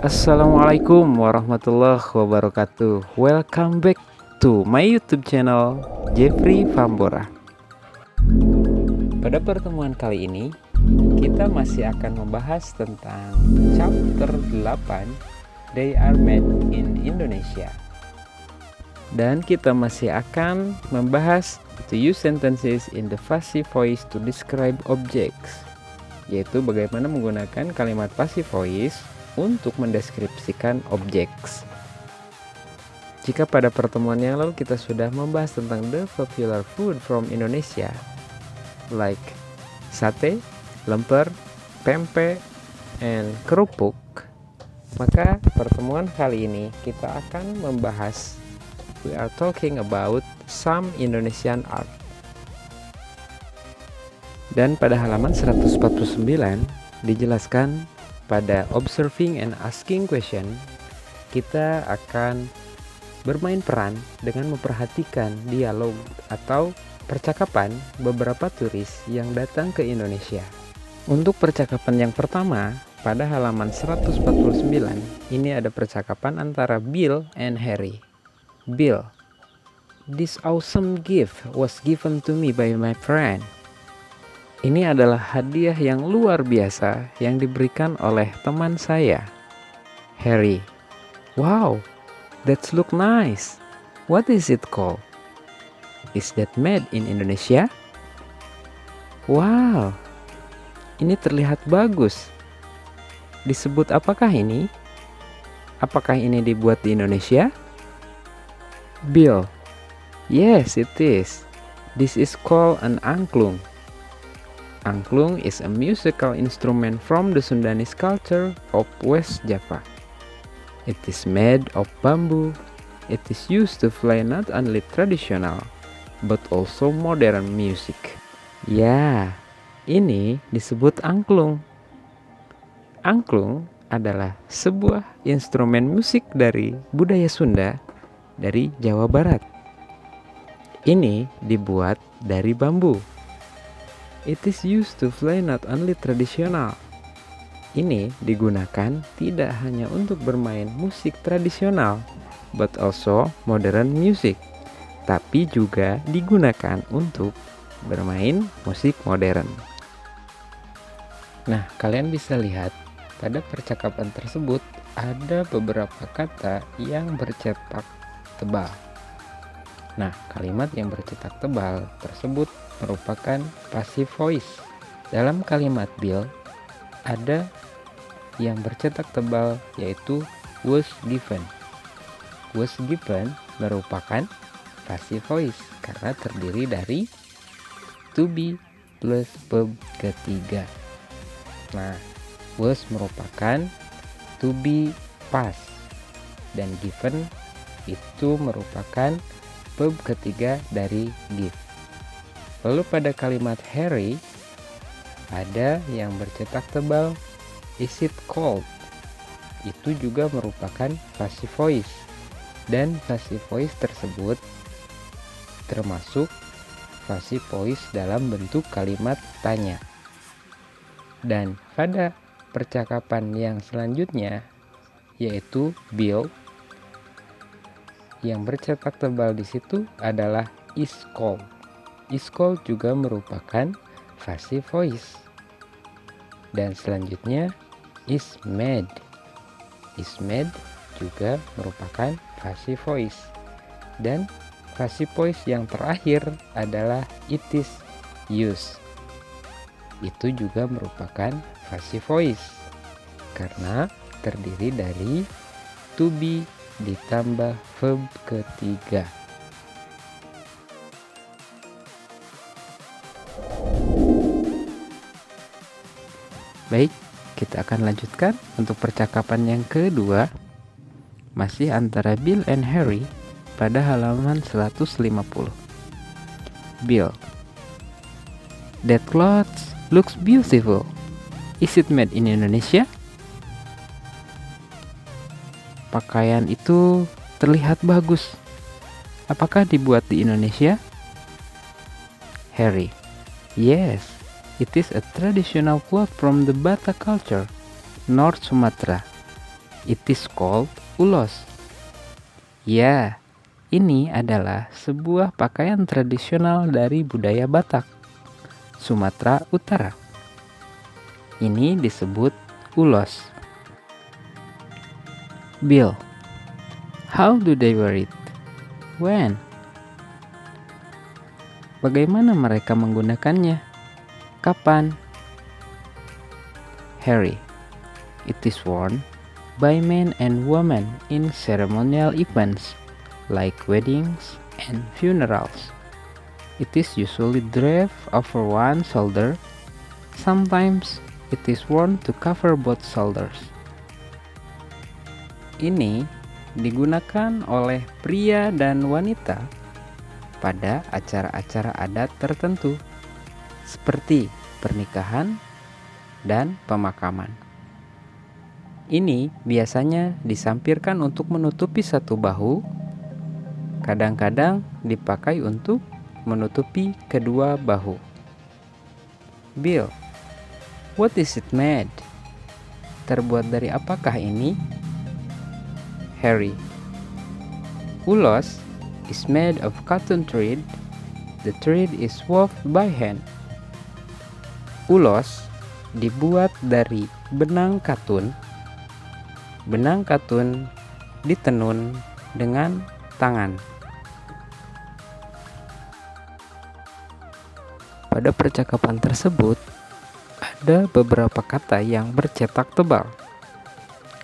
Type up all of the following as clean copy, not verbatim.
Assalamualaikum warahmatullahi wabarakatuh. Welcome back to my YouTube channel Jeffrey Fambora. Pada pertemuan kali ini kita masih akan membahas tentang chapter 8 They Are Made in Indonesia. Dan kita masih akan membahas to use sentences in the passive voice to describe objects, yaitu bagaimana menggunakan kalimat passive voice untuk mendeskripsikan objek. Jika pada pertemuan yang lalu kita sudah membahas tentang the popular food from Indonesia like sate, lemper, pempek, and kerupuk, maka pertemuan kali ini kita akan membahas we are talking about some Indonesian art. Dan pada halaman 149 dijelaskan pada observing and asking question, kita akan bermain peran dengan memperhatikan dialog atau percakapan beberapa turis yang datang ke Indonesia. Untuk percakapan yang pertama, pada halaman 149, ini ada percakapan antara Bill and Harry. Bill, this awesome gift was given to me by my friend. Ini adalah hadiah yang luar biasa yang diberikan oleh teman saya. Harry, wow, that look nice. What is it called? Is that made in Indonesia? Wow, ini terlihat bagus. Disebut apakah ini? Apakah ini dibuat di Indonesia? Bill, yes it is. This is called an angklung. Angklung is a musical instrument from the Sundanese culture of West Java. It is made of bamboo. It is used to play not only traditional, but also modern music. Ya, ini disebut angklung. Angklung adalah sebuah instrumen musik dari budaya Sunda dari Jawa Barat. Ini dibuat dari bambu. It is used to play not only traditional. Ini digunakan tidak hanya untuk bermain musik tradisional, but also modern music, tapi juga digunakan untuk bermain musik modern. Nah, kalian bisa lihat pada percakapan tersebut ada beberapa kata yang bercetak tebal. Nah, kalimat yang bercetak tebal tersebut merupakan passive voice. Dalam kalimat Bill, ada yang bercetak tebal yaitu was given. Was given merupakan passive voice karena terdiri dari to be plus verb ketiga. Nah, was merupakan to be past dan given itu merupakan verb ketiga dari give. Lalu pada kalimat Harry ada yang bercetak tebal is it cold. Itu juga merupakan passive voice. Dan passive voice tersebut termasuk passive voice dalam bentuk kalimat tanya. Dan pada percakapan yang selanjutnya yaitu Bill, yang bercetak tebal di situ adalah is cold. Is cold juga merupakan passive voice. Dan selanjutnya is made. Is made juga merupakan passive voice. Dan passive voice yang terakhir adalah it is used. Itu juga merupakan passive voice karena terdiri dari to be ditambah verb ketiga. Baik, kita akan lanjutkan untuk percakapan yang kedua, masih antara Bill and Harry pada halaman 150. Bill, that clothes looks beautiful. Is it made in Indonesia? Pakaian itu terlihat bagus. Apakah dibuat di Indonesia? Harry, yes, it is a traditional cloth from the Batak culture, North Sumatra. It is called ulos. Ya, ini adalah sebuah pakaian tradisional dari budaya Batak, Sumatera Utara. Ini disebut ulos. Bill, how do they wear it? When? Bagaimana mereka menggunakannya? Kapan? Harry, it is worn by men and women in ceremonial events like weddings and funerals. It is usually draped over one shoulder. Sometimes it is worn to cover both shoulders. Ini digunakan oleh pria dan wanita pada acara-acara adat tertentu seperti pernikahan dan pemakaman. Ini biasanya disampirkan untuk menutupi satu bahu, kadang-kadang dipakai untuk menutupi kedua bahu. Bill, what is it made? Terbuat dari apakah ini? Harry, ulos is made of cotton thread. The thread is woven by hand. Ulos dibuat dari benang katun. Benang katun ditenun dengan tangan. Pada percakapan tersebut, ada beberapa kata yang bercetak tebal.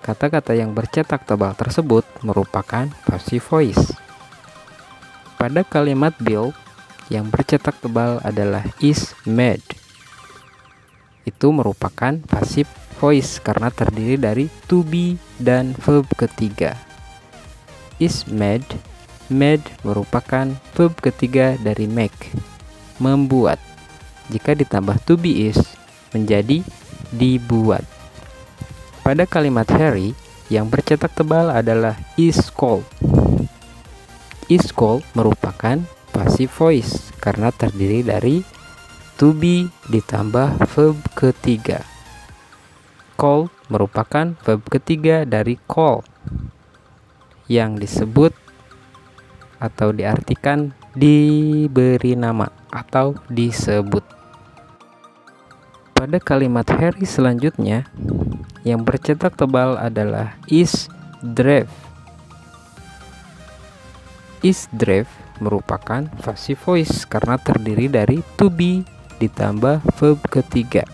Kata-kata yang bercetak tebal tersebut merupakan passive voice. Pada kalimat Bill, yang bercetak tebal adalah is made. Itu merupakan passive voice karena terdiri dari to be dan verb ketiga. Is made. Made merupakan verb ketiga dari make, membuat. Jika ditambah to be is, menjadi dibuat. Pada kalimat Harry, yang bercetak tebal adalah is cold. Is cold merupakan passive voice karena terdiri dari to be ditambah verb ketiga. Call merupakan verb ketiga dari call yang disebut atau diartikan diberi nama atau disebut. Pada kalimat Harry selanjutnya, yang bercetak tebal adalah is drive. Is drive merupakan passive voice karena terdiri dari to be ditambah verb ketiga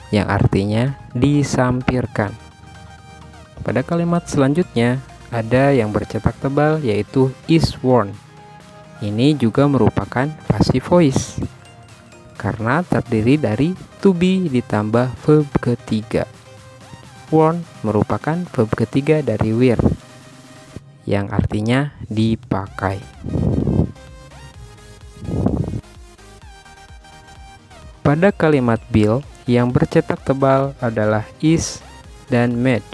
yang artinya disampirkan. Pada kalimat selanjutnya ada yang bercetak tebal yaitu is worn. Ini juga merupakan passive voice karena terdiri dari to be ditambah verb ketiga. Worn merupakan verb ketiga dari wear yang artinya dipakai. Pada kalimat Bill, yang bercetak tebal adalah is dan made.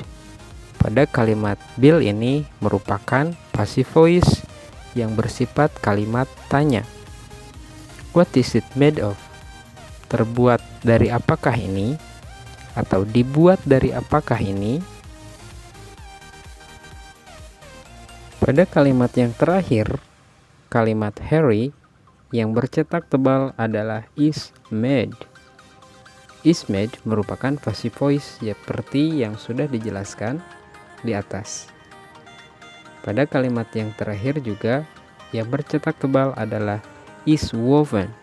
Pada kalimat Bill ini merupakan passive voice yang bersifat kalimat tanya. What is it made of? Terbuat dari apakah ini? Atau dibuat dari apakah ini? Pada kalimat yang terakhir, kalimat Harry, yang bercetak tebal adalah is made. Is made merupakan passive voice seperti yang sudah dijelaskan di atas. Pada kalimat yang terakhir juga yang bercetak tebal adalah is woven.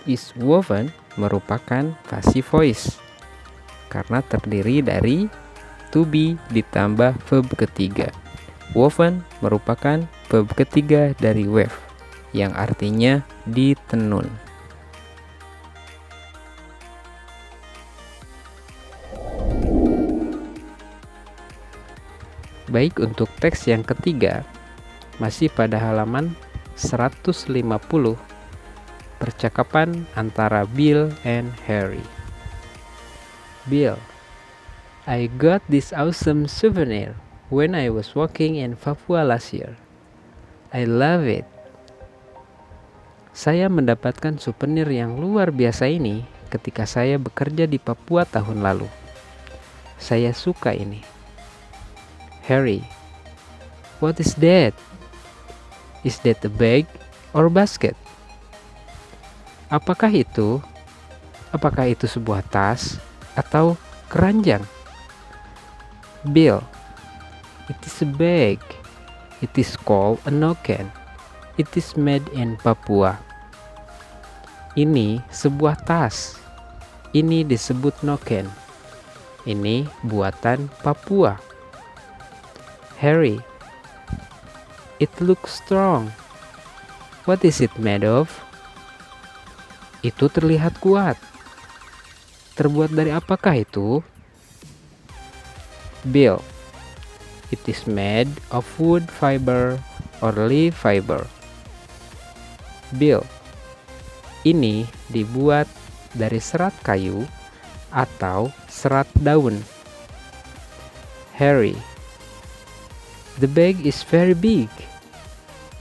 Is woven merupakan passive voice karena terdiri dari to be ditambah verb ketiga. Woven merupakan verb ketiga dari weave yang artinya ditenun. Baik, untuk teks yang ketiga masih pada halaman 150, percakapan antara Bill and Harry. Bill, I got this awesome souvenir when I was walking in Papua last year. I love it. Saya mendapatkan souvenir yang luar biasa ini ketika saya bekerja di Papua tahun lalu. Saya suka ini. Harry, what is that? Is that a bag or basket? Apakah itu? Apakah itu sebuah tas atau keranjang? Bill, it is a bag. It is called a noken. It is made in Papua. Ini sebuah tas. Ini disebut noken. Ini buatan Papua. Harry, it looks strong. What is it made of? Itu terlihat kuat. Terbuat dari apakah itu? Bill, it is made of wood fiber or leaf fiber. Bill, ini dibuat dari serat kayu atau serat daun. Harry, the bag is very big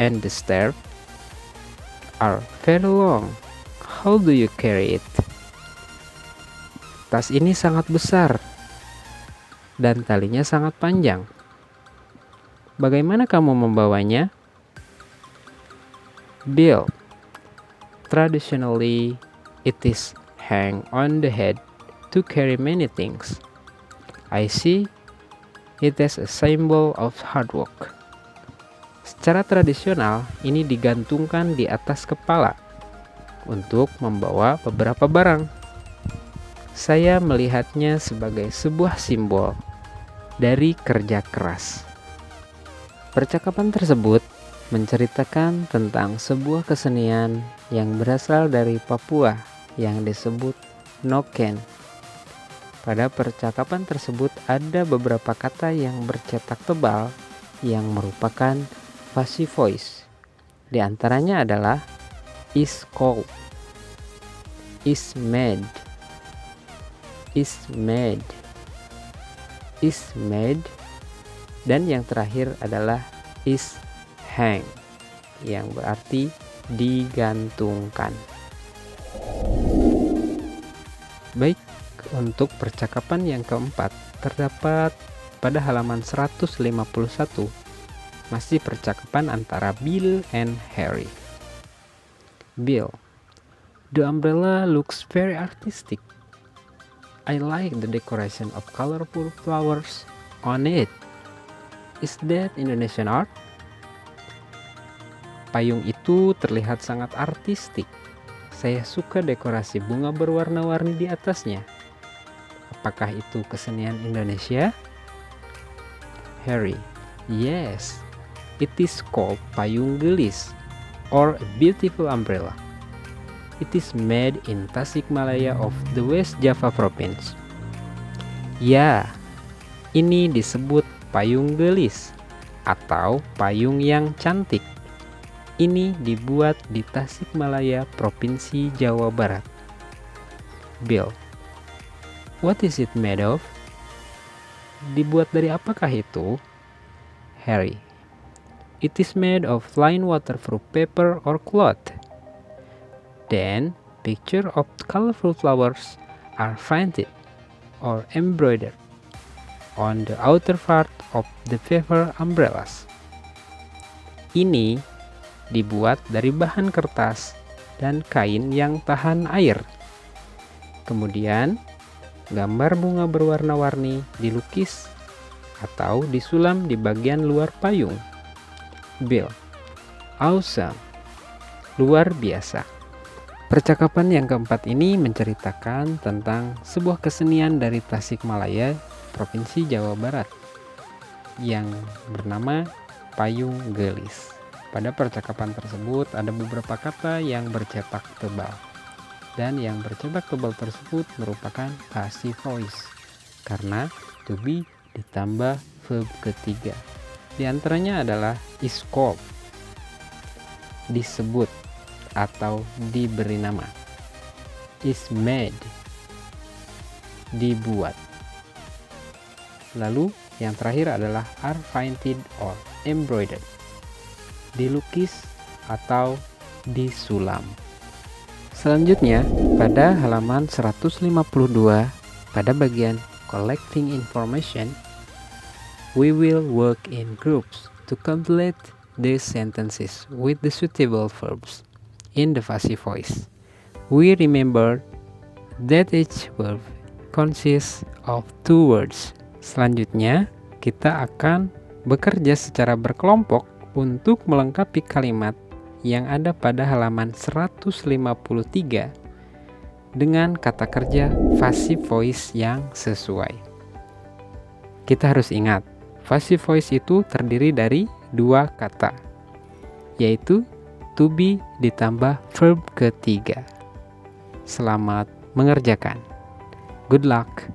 and the stairs are very long. How do you carry it? Tas ini sangat besar dan talinya sangat panjang. Bagaimana kamu membawanya? Bill, traditionally it is hang on the head to carry many things. I see it as a symbol of hard work. Secara tradisional, ini digantungkan di atas kepala untuk membawa beberapa barang. Saya melihatnya sebagai sebuah simbol dari kerja keras. Percakapan tersebut menceritakan tentang sebuah kesenian yang berasal dari Papua yang disebut noken. Pada percakapan tersebut ada beberapa kata yang bercetak tebal yang merupakan passive voice. Di antaranya adalah is called, is made, is made, is made, dan yang terakhir adalah is hang, yang berarti digantungkan. Baik, untuk percakapan yang keempat terdapat pada halaman 151, masih percakapan antara Bill and Harry. Bill, the umbrella looks very artistic. I like the decoration of colorful flowers on it. Is that Indonesian art? Payung itu terlihat sangat artistik. Saya suka dekorasi bunga berwarna-warni di atasnya. Apakah itu kesenian Indonesia? Harry, yes. It is called payung gelis or a beautiful umbrella. It is made in Tasikmalaya of the West Java Province. Ya, ini disebut payung gelis atau payung yang cantik. Ini dibuat di Tasikmalaya, Provinsi Jawa Barat. Bill, what is it made of? Dibuat dari apakah itu? Harry, it is made of fine waterproof paper or cloth. Then, picture of colorful flowers are painted or embroidered on the outer part of the paper umbrellas. Ini dibuat dari bahan kertas dan kain yang tahan air. Kemudian, gambar bunga berwarna-warni dilukis atau disulam di bagian luar payung. Bill, awesome, luar biasa. Percakapan yang keempat ini menceritakan tentang sebuah kesenian dari Tasikmalaya, Provinsi Jawa Barat, yang bernama payung gelis. Pada percakapan tersebut ada beberapa kata yang bercetak tebal, dan yang bercetak tebal tersebut merupakan passive voice karena to be ditambah verb ketiga. Di antaranya adalah is called, disebut atau diberi nama, is made, dibuat. Lalu yang terakhir adalah are painted or embroidered, dilukis atau disulam. Selanjutnya pada halaman 152 pada bagian collecting information We will work in groups to complete these sentences with the suitable verbs in the passive voice. We remember that each verb consists of 2 words. Selanjutnya, kita akan bekerja secara berkelompok untuk melengkapi kalimat yang ada pada halaman 153 dengan kata kerja passive voice yang sesuai. Kita harus ingat, passive voice itu terdiri dari 2 kata, yaitu to be ditambah verb ketiga. Selamat mengerjakan. Good luck.